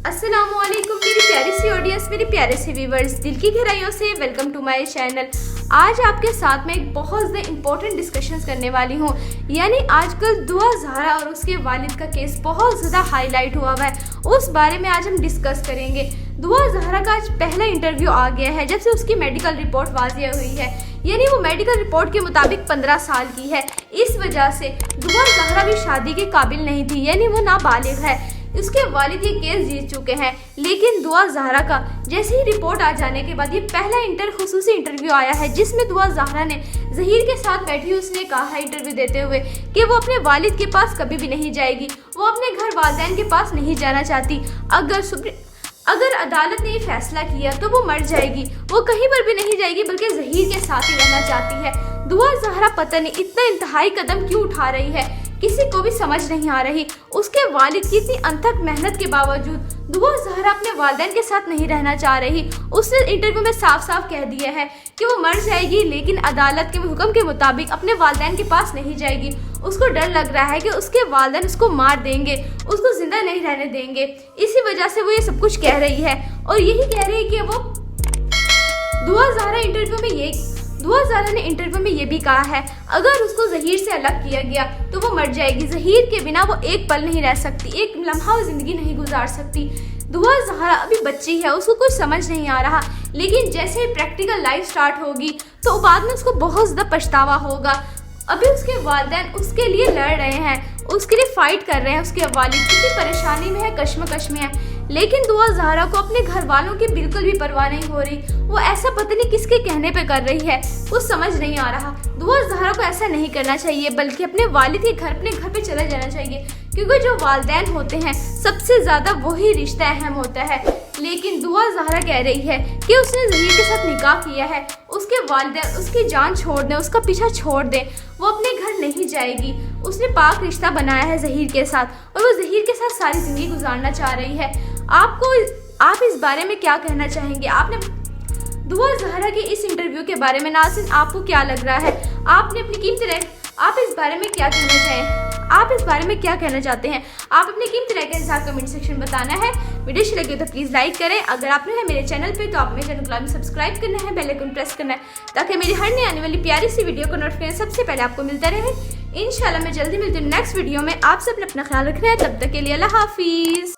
अस्सलाम वालेकुम मेरी प्यारी सी ऑडियंस, मेरे प्यारे से व्यूवर्स, दिल की गहराइयों से वेलकम टू माय चैनल। आज आपके साथ में एक बहुत ज़्यादा इंपॉर्टेंट डिस्कशंस करने वाली हूँ। यानी आजकल दुआ ज़हरा और उसके वालिद का केस बहुत ज़्यादा हाईलाइट हुआ है, उस बारे में आज हम डिस्कस करेंगे। दुआ ज़हरा का आज पहला इंटरव्यू आ गया है जब से उसकी मेडिकल रिपोर्ट वाज़िया हुई है। यानी वो मेडिकल रिपोर्ट के मुताबिक 15 साल की है। इस वजह से दुआ ज़हरा भी शादी के काबिल नहीं थी, यानी वो नाबालिग है। उसके वालिद ये केस जीत चुके हैं, लेकिन दुआ ज़हरा का जैसे ही रिपोर्ट आ जाने के बाद ये पहला खुसूसी इंटरव्यू आया है, जिसमें दुआ ज़हरा ने ज़हीर के साथ बैठी उसने कहा है इंटरव्यू देते हुए कि वो अपने वालिद के पास कभी भी नहीं जाएगी, वो अपने घर वालिदैन के पास नहीं जाना चाहती। अगर अदालत ने ये फैसला किया तो वो मर जाएगी, वो कहीं पर भी नहीं जाएगी बल्कि ज़हीर के साथ ही रहना चाहती है। दुआ ज़हरा पता नहीं इतना इंतहाई कदम क्यों उठा रही है, किसी को भी समझ नहीं आ रही। उसके वालिद की इतनी अनथक मेहनत के बावजूद दुआ ज़हरा अपने वालिदैन के साथ नहीं रहना चाह रही। उसने इंटरव्यू में साफ साफ कह दिया है कि वो मर जाएगी, लेकिन अदालत के हुक्म के मुताबिक अपने वालिदैन के पास नहीं जाएगी। उसको डर लग रहा है कि उसके वालिदैन उसको मार देंगे, उसको जिंदा नहीं रहने देंगे। इसी वजह से वो ये सब कुछ कह रही है, और यही कह रही है कि वो दुआ ज़हरा ने इंटरव्यू में ये भी कहा है अगर उसको ज़हीर से अलग किया गया तो वो मर जाएगी। ज़हीर के बिना वो एक पल नहीं रह सकती, एक लम्हा वो ज़िंदगी नहीं गुजार सकती। दुआ ज़हरा अभी बच्ची है, उसको कुछ समझ नहीं आ रहा, लेकिन जैसे प्रैक्टिकल लाइफ स्टार्ट होगी तो बाद में उसको बहुत ज़्यादा पछतावा होगा। अभी उसके वालिदैन उसके लिए लड़ रहे हैं, उसके लिए फाइट कर रहे हैं। उसके वालिद कितनी परेशानी में है, कश्मकश में है, लेकिन दुआ ज़हरा को अपने घर वालों की बिल्कुल भी परवाह नहीं हो रही। वो ऐसा पता नहीं किसके कहने पे कर रही है, कुछ समझ नहीं आ रहा। दुआ ज़हरा को ऐसा नहीं करना चाहिए, बल्कि अपने वालिद के घर अपने घर पे चला जाना चाहिए, क्योंकि जो वालिदैन होते हैं सबसे ज़्यादा वही रिश्ता अहम होता है। लेकिन दुआ ज़हरा कह रही है कि उसने ज़हीर के साथ निकाह किया है, उसके वालिदैन उसकी जान छोड़ दें, उसका पीछा छोड़ दें, वो अपने घर नहीं जाएगी। उसने पाक रिश्ता बनाया है ज़हीर के साथ, और वो ज़हीर के साथ सारी ज़िंदगी गुजारना चाह रही है। आप इस बारे में क्या कहना चाहेंगे? आपने दुआ ज़हरा के इस इंटरव्यू के बारे में नाज़रीन आपको क्या लग रहा है? आपने अपनी आप इस बारे में क्या कहना चाहें? आप इस बारे में क्या कहना चाहते हैं? आप अपने कीमती राय के हिसाब कमेंट सेक्शन में बताना है। वीडियो अच्छी लगी तो प्लीज़ लाइक करें। अगर आपने है मेरे चैनल पे तो आप मेरे चैनल को सब्सक्राइब करना है, बेल आइकन प्रेस करना है, ताकि मेरी हर नई आने वाली प्यारी सी वीडियो का नोटिफिकेशन सबसे पहले आपको मिलता रहे। इंशाल्लाह मैं जल्दी मिलती हूँ नेक्स्ट वीडियो में। आप सब अपना ख्याल रखना है, तब तक के लिए अल्लाह हाफिज़।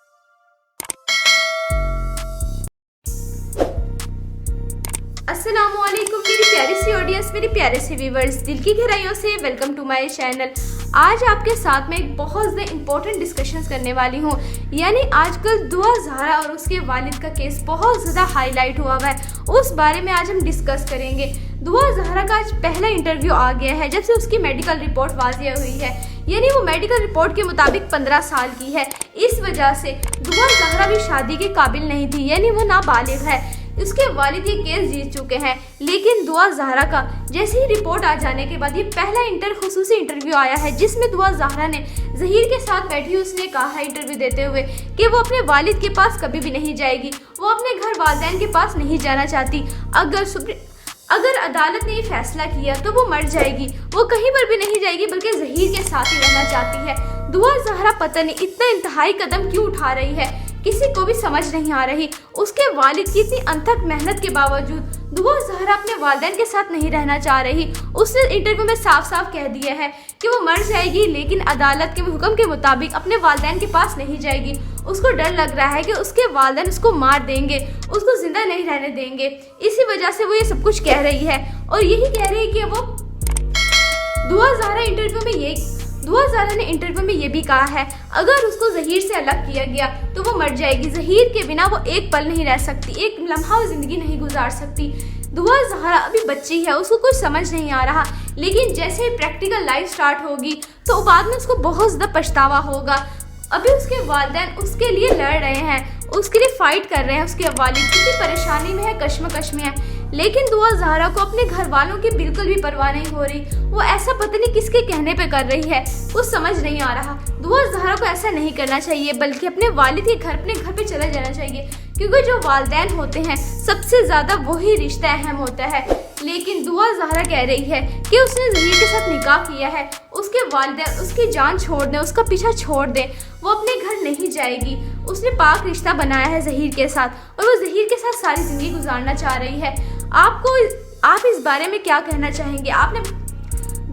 अस्सलाम वालेकुम मेरी प्यारी सी ऑडियंस, मेरे प्यारे से व्यूवर्स, दिल की गहराइयों से वेलकम टू माय चैनल। आज आपके साथ में एक बहुत ज़्यादा इंपॉर्टेंट डिस्कशंस करने वाली हूँ। यानी आजकल दुआ ज़हरा और उसके वालिद का केस बहुत ज़्यादा हाईलाइट हुआ है, उस बारे में आज हम डिस्कस करेंगे। दुआ ज़हरा का आज पहला इंटरव्यू आ गया है जब से उसकी मेडिकल रिपोर्ट वाज़िया हुई है। यानी वो मेडिकल रिपोर्ट के मुताबिक 15 साल की है। इस वजह से दुआ ज़हरा भी शादी के काबिल नहीं थी, यानी वो नाबालिग है। उसके वालिद ये केस जीत चुके हैं, लेकिन दुआ ज़हरा का जैसे ही रिपोर्ट आ जाने के बाद ये पहला खुसूसी इंटरव्यू आया है, जिसमें दुआ ज़हरा ने ज़हीर के साथ बैठी उसने कहा है इंटरव्यू देते हुए कि वो अपने वालिद के पास कभी भी नहीं जाएगी, वो अपने घर वालिदैन के पास नहीं जाना चाहती। अगर अदालत ने ये फैसला किया तो वो मर जाएगी, वो कहीं पर भी नहीं जाएगी बल्कि ज़हीर के साथ ही रहना चाहती है। दुआ ज़हरा पता नहीं इतना इंतहाई कदम क्यों उठा रही है, किसी को भी समझ नहीं आ रही। उसके वालिद की इतनी अनथक मेहनत के बावजूद दुआ ज़हरा अपने वालिदैन के साथ नहीं रहना चाह रही। उसने इंटरव्यू में साफ साफ कह दिया है कि वो मर जाएगी, लेकिन अदालत के हुक्म के मुताबिक अपने वालिदैन के पास नहीं जाएगी। उसको डर लग रहा है कि उसके वालिदैन उसको मार देंगे, उसको जिंदा नहीं रहने देंगे। इसी वजह से वो ये सब कुछ कह रही है, और यही कह रही है कि वो दुआ ज़हरा ने इंटरव्यू में ये भी कहा है अगर उसको ज़हीर से अलग किया गया तो वो मर जाएगी। ज़हीर के बिना वो एक पल नहीं रह सकती, एक लम्हा वो ज़िंदगी नहीं गुजार सकती। दुआ ज़हरा अभी बच्ची है, उसको कुछ समझ नहीं आ रहा, लेकिन जैसे प्रैक्टिकल लाइफ स्टार्ट होगी तो बाद में उसको बहुत ज़्यादा पछतावा होगा। अभी उसके वालिदैन उसके लिए लड़ रहे हैं, उसके लिए फाइट कर रहे हैं। उसके वालिद कितनी परेशानी में है, कश्मकश में है, लेकिन दुआ ज़हरा को अपने घर वालों की बिल्कुल भी परवाह नहीं हो रही। वो ऐसा पता नहीं किसके कहने पे कर रही है, कुछ समझ नहीं आ रहा। दुआ ज़हरा को ऐसा नहीं करना चाहिए, बल्कि अपने वालिद के घर अपने घर पे चला जाना चाहिए, क्योंकि जो वालिदैन होते हैं सबसे ज़्यादा वही रिश्ता अहम होता है। लेकिन दुआ ज़हरा कह रही है कि उसने ज़हीर के साथ निकाह किया है, उसके वालिदैन उसकी जान छोड़ दें, उसका पीछा छोड़ दें, वो अपने घर नहीं جائے گی. اس نے پاک رشتہ بنایا ہے ظہیر کے ساتھ اور وہ ظہیر کے ساتھ ساری زندگی گزارنا چاہ رہی ہے. آپ اس بارے میں کیا کہنا چاہیں گے؟ آپ نے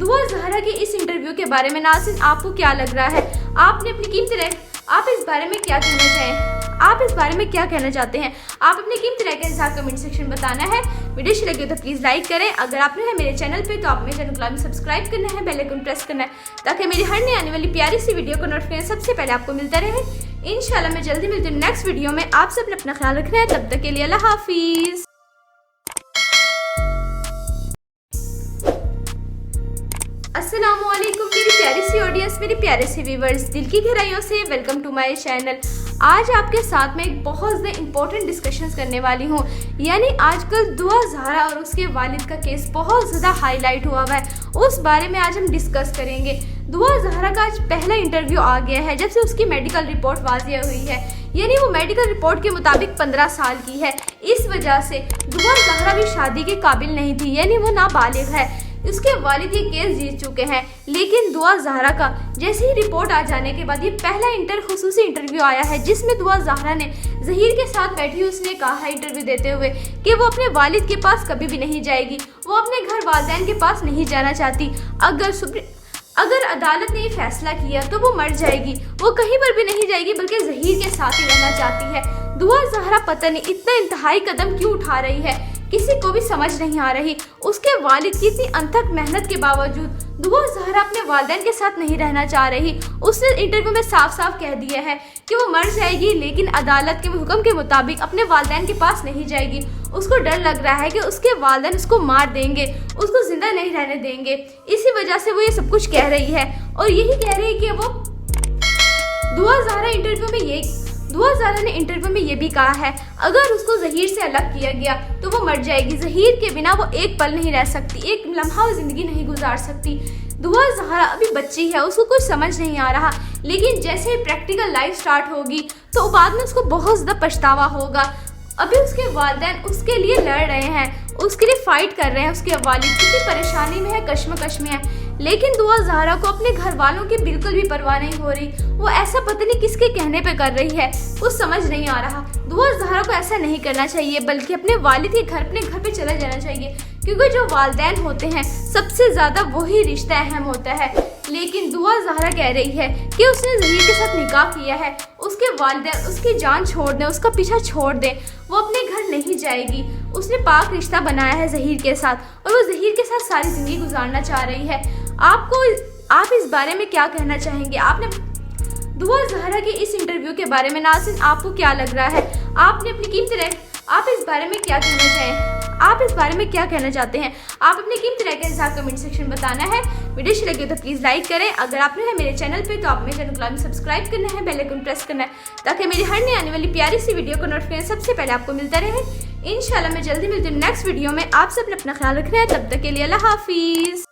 دعا زہرا کی اس انٹرویو کے بارے میں ناظرین آپ کو کیا لگ رہا ہے؟ آپ نے اپنی قیمتی رائے آپ اس بارے میں کیا کہنا چاہیں؟ آپ اس بارے میں کیا کہنا چاہتے ہیں؟ آپ اپنی قیمتی رائے کے ساتھ کمنٹ سیکشن میں بتانا ہے. ویڈیو اچھی لگے تو پلیز لائک کریں. اگر آپ نے میرے چینل پہ تو آپ میرے چینل کو سبسکرائب کرنا ہے, بیل آئیکن پریس کرنا ہے تاکہ میری ہر نئی آنے والی پیاری سی ویڈیو کا نوٹیفکیشن سب سے پہلے آپ کو ملتا رہے. انشاءاللہ میں جلدی ملتی ہوں نیکسٹ ویڈیو میں. آپ سب نے اپنا خیال رکھنا ہے. تب تک کے لیے اللہ حافظ. السلام علیکم میری پیاری سی آڈینس, میری پیارے سی ویورز, دل کی گہرائیوں سے ویلکم ٹو مائی چینل. آج آپ کے ساتھ میں ایک بہت زیادہ امپورٹنٹ ڈسکشنز کرنے والی ہوں. یعنی آج کل دعا زہرا اور اس کے والد کا کیس بہت زیادہ ہائی لائٹ ہوا ہے. اس بارے میں آج ہم ڈسکس کریں گے. دعا زہرا کا آج پہلا انٹرویو آ گیا ہے جب سے اس کی میڈیکل رپورٹ واضح ہوئی ہے. یعنی وہ میڈیکل رپورٹ کے مطابق 15 سال کی ہے. اس وجہ سے دعا زہرا بھی شادی کے قابل نہیں تھی, یعنی وہ نابالغ ہے. اس کے والد یہ کیس جیت چکے ہیں, لیکن دعا زہرا کا جیسے ہی رپورٹ آ جانے کے بعد یہ پہلا خصوصی انٹرویو آیا ہے جس میں دعا زہرا نے ظہیر کے ساتھ بیٹھی اس نے کہا ہے انٹرویو دیتے ہوئے کہ وہ اپنے والد کے پاس کبھی بھی نہیں جائے گی. وہ اپنے گھر والدین کے پاس نہیں جانا چاہتی. اگر عدالت نے یہ فیصلہ کیا تو وہ مر جائے گی. وہ کہیں پر بھی نہیں جائے گی بلکہ ظہیر کے ساتھ ہی رہنا چاہتی ہے. دعا زہرا پتہ نہیں اتنا انتہائی قدم کیوں اٹھا رہی ہے, کسی کو بھی سمجھ نہیں آ رہی. اس کے والد کی اتنی انتھک محنت کے باوجود دعا زہرا اپنے والدین کے ساتھ نہیں رہنا چاہ رہی. اس نے انٹرویو میں صاف صاف کہہ دیا ہے کہ وہ مر جائے گی لیکن عدالت کے حکم کے مطابق اپنے والدین کے پاس نہیں جائے گی. اس کو ڈر لگ رہا ہے کہ اس کے والدین اس کو مار دیں گے, اس کو زندہ نہیں رہنے دیں گے. اسی وجہ سے وہ یہ سب کچھ کہہ رہی ہے اور یہی کہہ رہی ہے کہ وہ دعا زہرا نے انٹرویو میں یہ بھی کہا ہے اگر اس کو ظہیر سے الگ کیا گیا تو وہ مر جائے گی. ظہیر کے بنا وہ ایک پل نہیں رہ سکتی, ایک لمحہ وہ زندگی نہیں گزار سکتی. دعا زہرا ابھی بچی ہے, اس کو کچھ سمجھ نہیں آ رہا, لیکن جیسے پریکٹیکل لائف سٹارٹ ہوگی تو بعد میں اس کو بہت زیادہ پچھتاوا ہوگا. ابھی اس کے والدین اس کے لیے لڑ رہے ہیں, اس کے لیے فائٹ کر رہے ہیں. اس کے والد کتنی پریشانی میں ہے, کشمکش میں ہے, لیکن دعا زہرا کو اپنے گھر والوں کی بالکل بھی پرواہ نہیں ہو رہی. وہ ایسا پتہ نہیں کس کے کہنے پہ کر رہی ہے, کچھ سمجھ نہیں آ رہا. دعا زہرا کو ایسا نہیں کرنا چاہیے بلکہ اپنے والد کے گھر اپنے گھر پہ چلا جانا چاہیے, کیونکہ جو والدین ہوتے ہیں سب سے زیادہ وہی رشتہ اہم ہوتا ہے. لیکن دعا زہرا کہہ رہی ہے کہ اس نے ظہیر کے ساتھ نکاح کیا ہے, اس کے والدین اس کی جان چھوڑ دیں, اس کا پیچھا چھوڑ دیں, وہ اپنے گھر نہیں جائے گی. اس نے پاک رشتہ بنایا ہے ظہیر کے ساتھ اور وہ ظہیر کے ساتھ ساری زندگی گزارنا چاہ رہی ہے. آپ اس بارے میں کیا کہنا چاہیں گے؟ آپ نے دعا زہرا کی اس انٹرویو کے بارے میں ناظرین آپ کو کیا لگ رہا ہے؟ آپ نے اپنی قیمتی رائے آپ اس بارے میں کیا کہنا چاہیں؟ آپ اس بارے میں کیا کہنا چاہتے ہیں؟ آپ اپنی قیمتی رائے کے ساتھ کمنٹ سیکشن میں بتانا ہے. ویڈیو اچھی لگے تو پلیز لائک کریں. اگر آپ نے میرے چینل پہ تو آپ میرے چینل کو سبسکرائب کرنا ہے, بیل آئیکن پریس کرنا ہے تاکہ میری ہر نئی آنے والی پیاری سی ویڈیو کا نوٹیفکیشن سب سے پہلے آپ کو ملتا رہے. انشاءاللہ میں جلدی ملتی ہوں نیکسٹ ویڈیو میں. آپ سب نے اپنا خیال رکھنا ہے. تب تک کے لیے اللہ حافظ.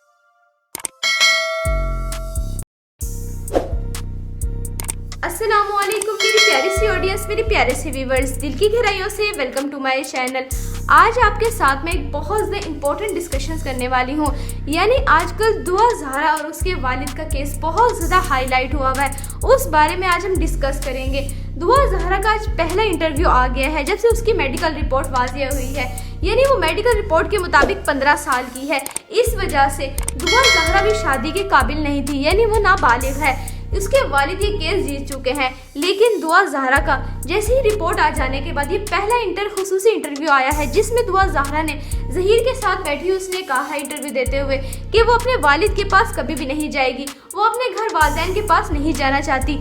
السلام علیکم میری پیاری سی آڈینس, میری پیارے سی ویورز, دل کی گہرائیوں سے ویلکم ٹو مائی چینل. آج آپ کے ساتھ میں ایک بہت زیادہ امپورٹنٹ ڈسکشنز کرنے والی ہوں. یعنی آج کل دعا زہرا اور اس کے والد کا کیس بہت زیادہ ہائی لائٹ ہوا ہے. اس بارے میں آج ہم ڈسکس کریں گے. دعا زہرا کا آج پہلا انٹرویو آ گیا ہے جب سے اس کی میڈیکل رپورٹ واضح ہوئی ہے. یعنی وہ میڈیکل رپورٹ کے مطابق 15 سال کی ہے. اس وجہ سے دعا زہرا بھی شادی کے قابل نہیں تھی, یعنی وہ نابالغ ہے. اس کے والد یہ کیس جیت چکے ہیں, لیکن دعا زہرا کا جیسے ہی رپورٹ آ جانے کے بعد یہ پہلا خصوصی انٹرویو آیا ہے جس میں دعا زہرا نے ظہیر کے ساتھ بیٹھی اس نے کہا ہے انٹرویو دیتے ہوئے کہ وہ اپنے والد کے پاس کبھی بھی نہیں جائے گی. وہ اپنے گھر والدین کے پاس نہیں جانا چاہتی.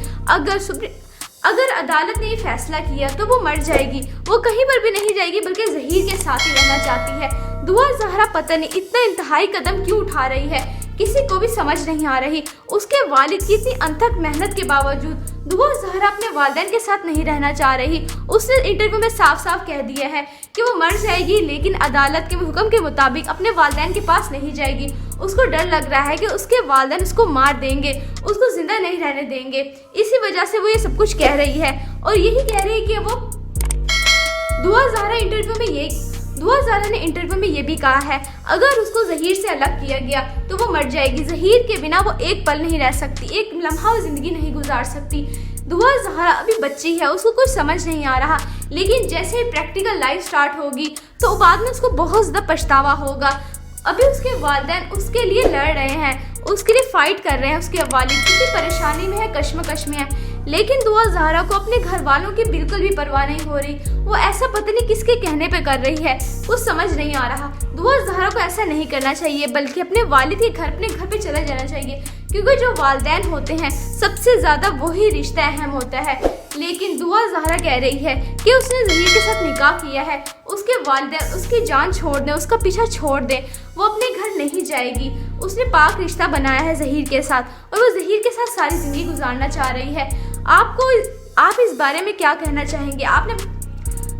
اگر عدالت نے یہ فیصلہ کیا تو وہ مر جائے گی. وہ کہیں پر بھی نہیں جائے گی بلکہ ظہیر کے ساتھ ہی رہنا چاہتی ہے. دعا زہرا پتہ نہیں اتنا انتہائی قدم کیوں اٹھا رہی ہے, کسی کو بھی سمجھ نہیں آ رہی. اس کے والد کی اتنی انتھک محنت کے باوجود دعا زہرا اپنے والدین کے ساتھ نہیں رہنا چاہ رہی. اس نے انٹرویو میں صاف صاف کہہ دیا ہے کہ وہ مر جائے گی لیکن عدالت کے حکم کے مطابق اپنے والدین کے پاس نہیں جائے گی. اس کو ڈر لگ رہا ہے کہ اس کے والدین اس کو مار دیں گے, اس کو زندہ نہیں رہنے دیں گے. اسی وجہ سے وہ یہ سب کچھ کہہ رہی ہے اور یہی کہہ رہی ہے کہ وہ دعا زہرا نے انٹرویو میں یہ بھی کہا ہے اگر اس کو ظہیر سے الگ کیا گیا تو وہ مر جائے گی. ظہیر کے بنا وہ ایک پل نہیں رہ سکتی, ایک لمحہ وہ زندگی نہیں گزار سکتی. दुआ ज़हरा अभी बच्ची है, उसको कुछ समझ नहीं आ रहा, लेकिन जैसे ही प्रैक्टिकल लाइफ स्टार्ट होगी तो बाद में उसको बहुत ज़्यादा पछतावा होगा। अभी उसके वालिदैन उसके लिए लड़ रहे हैं, उसके लिए फाइट कर रहे हैं, उसके वालिद कितनी परेशानी में है, कश्मकश में है, लेकिन दुआ ज़हरा को अपने घर वालों की बिल्कुल भी परवाह नहीं हो रही। वो ऐसा पता नहीं किसके कहने पे कर रही है, कुछ समझ नहीं आ रहा। दुआ ज़हरा को ऐसा नहीं करना चाहिए, बल्कि अपने वालिद के घर, अपने घर पे चला जाना चाहिए, क्योंकि जो वालिदैन होते हैं सबसे ज़्यादा वही रिश्ता अहम होता है। लेकिन दुआ ज़हरा कह रही है कि उसने ज़हीर के साथ निकाह किया है, उसके वालिदैन उसकी जान छोड़ दें, उसका पीछा छोड़ दें, वो अपने घर नहीं जाएगी। उसने पाक रिश्ता बनाया है ज़हीर के साथ और वो ज़हीर के साथ सारी ज़िंदगी गुजारना चाह रही है। आप इस बारे में क्या कहना चाहेंगे? आपने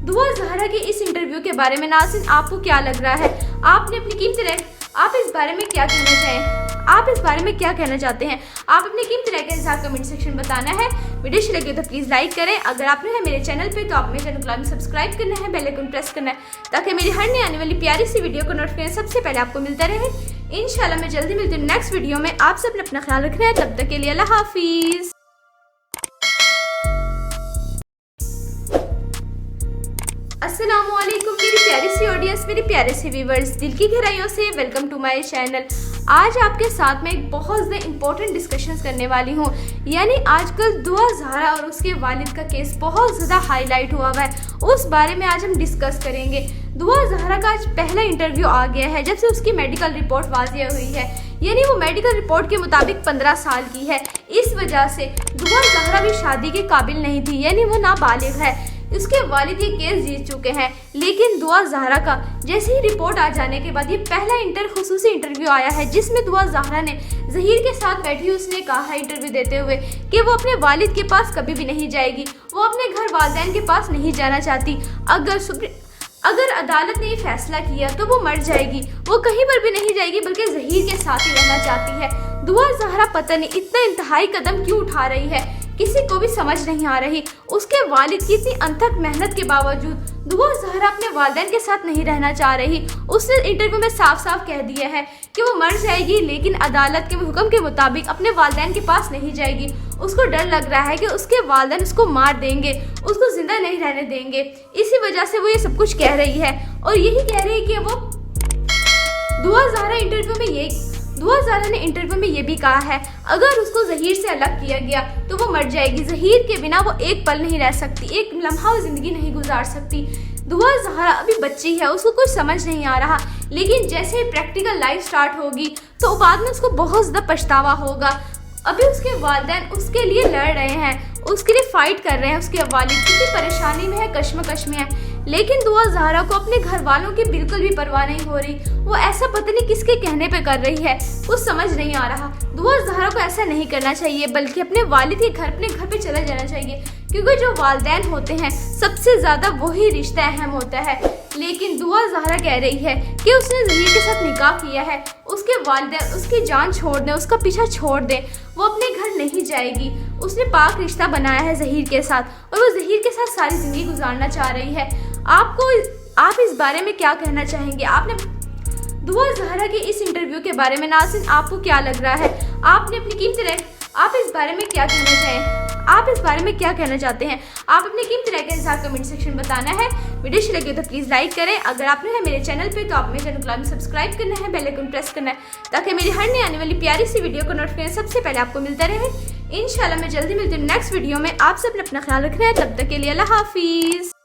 दुआ ज़हरा के इस इंटरव्यू के बारे में नाज़रीन आपको क्या लग रहा है? आपने अपनी कीमती राय, आप इस बारे में क्या कहना चाहें? आप इस बारे में क्या कहना चाहते हैं? आप अपनी कीमती राय के हिसाब कमेंट सेक्शन में बताना है। वीडियो अच्छी लगे तो प्लीज़ लाइक करें। अगर आपने है मेरे चैनल पे तो आप मेरे चैनल को सब्सक्राइब करना है, बेल आइकन प्रेस करना है, ताकि मेरी हर नई आने वाली प्यारी सी वीडियो का नोटिफिकेशन सबसे पहले आपको मिलता रहे। इंशाल्लाह मैं जल्दी मिलती हूँ नेक्स्ट वीडियो में। आप सब अपना ख्याल रखना है, तब तक के लिए अल्लाह हाफिज़। अस्सलामुअलैकुम मेरी प्यारी सी ऑडियंस, मेरे प्यारे से व्यूवर्स, दिल की गहराइयों से वेलकम टू माय चैनल। आज आपके साथ में एक बहुत ज़्यादा इंपॉर्टेंट डिस्कशंस करने वाली हूँ। यानी आजकल दुआ ज़हरा और उसके वालिद का केस बहुत ज़्यादा हाईलाइट हुआ है, उस बारे में आज हम डिस्कस करेंगे। दुआ ज़हरा का आज पहला इंटरव्यू आ गया है जब से उसकी मेडिकल रिपोर्ट वाज़िया हुई है। यानी वो मेडिकल रिपोर्ट के मुताबिक 15 साल की है। इस वजह से दुआ ज़हरा भी शादी के काबिल नहीं थी, यानी वो नाबालिग है। उसके वालिद ये केस जीत चुके हैं, लेकिन दुआ ज़हरा का जैसे ही रिपोर्ट आ जाने के बाद ये पहला खुसूसी इंटरव्यू आया है, जिसमें दुआ ज़हरा ने ज़हीर के साथ बैठी उसने कहा है इंटरव्यू देते हुए कि वो अपने वालिद के पास कभी भी नहीं जाएगी, वो अपने घर वालिदैन के पास नहीं जाना चाहती। अगर अदालत ने ये फैसला किया तो वो मर जाएगी, वो कहीं पर भी नहीं जाएगी, बल्कि ज़हीर के साथ ही रहना चाहती है। दुआ ज़हरा पता नहीं इतना इंतहाई कदम क्यों उठा रही है, किसी को भी समझ नहीं आ रही। उसके वालिद की इतनी अनथक मेहनत के बावजूद दुआ ज़हरा अपने वालिदैन के साथ नहीं रहना चाह रही। उसने इंटरव्यू में साफ साफ कह दिया है कि वो मर जाएगी, लेकिन अदालत के हुक्म के मुताबिक अपने वालिदैन के पास नहीं जाएगी। उसको डर लग रहा है कि उसके वालिदैन उसको मार देंगे, उसको जिंदा नहीं रहने देंगे। इसी वजह से वो ये सब कुछ कह रही है, और यही कह रही है कि वो दुआ ज़हरा ने इंटरव्यू में ये भी कहा है अगर उसको ज़हीर से अलग किया गया तो वो मर जाएगी। ज़हीर के बिना वो एक पल नहीं रह सकती, एक लम्हा वो ज़िंदगी नहीं गुजार सकती। दुआ ज़हरा अभी बच्ची है, उसको कुछ समझ नहीं आ रहा, लेकिन जैसे ही प्रैक्टिकल लाइफ स्टार्ट होगी तो बाद में उसको बहुत ज़्यादा पछतावा होगा। अभी उसके वालिदैन उसके लिए लड़ रहे हैं, उसके लिए फाइट कर रहे हैं, उसके वालिद कितनी परेशानी में है, कश्मकश में है, लेकिन दुआ ज़हरा को अपने घर वालों की बिल्कुल भी परवाह नहीं हो रही। वो ऐसा पता नहीं किसके कहने पे कर रही है, कुछ समझ नहीं आ रहा। दुआ ज़हरा को ऐसा नहीं करना चाहिए, बल्कि अपने वालिद के घर, अपने घर पे चला जाना चाहिए, क्योंकि जो वालिदैन होते हैं सबसे ज़्यादा वही रिश्ता अहम होता है। लेकिन दुआ ज़हरा कह रही है कि उसने ज़हीर के साथ निकाह किया है, उसके वालिदैन उसकी जान छोड़ दें, उसका पीछा छोड़ दें, वो अपने घर नहीं जाएगी। उसने पाक रिश्ता बनाया है ज़हीर के साथ और वो ज़हीर के साथ सारी ज़िंदगी गुजारना चाह रही है। आप इस बारे में क्या कहना चाहेंगे? आपने दुआ ज़हरा के इस इंटरव्यू के बारे में नाज़रीन आपको क्या लग रहा है? आपने अपनी कीमती राय, आप इस बारे में क्या कहना चाहें? आप इस बारे में क्या कहना चाहते हैं? आप अपनी कीमती राय के हिसाब कमेंट सेक्शन में बताना है। वीडियो अच्छी लगे तो प्लीज़ लाइक करें। अगर आपने है मेरे चैनल पे तो आप मेरे चैनल को सब्सक्राइब करना है, बेल आइकन प्रेस करना है, ताकि मेरी हर नई आने वाली प्यारी सी वीडियो का नोटिफिकेशन सबसे पहले आपको मिलता रहे। इंशाल्लाह मैं जल्दी मिलती हूँ नेक्स्ट वीडियो में। आप सब अपना ख्याल रखना है, तब तक के लिए अल्लाह हाफिज़।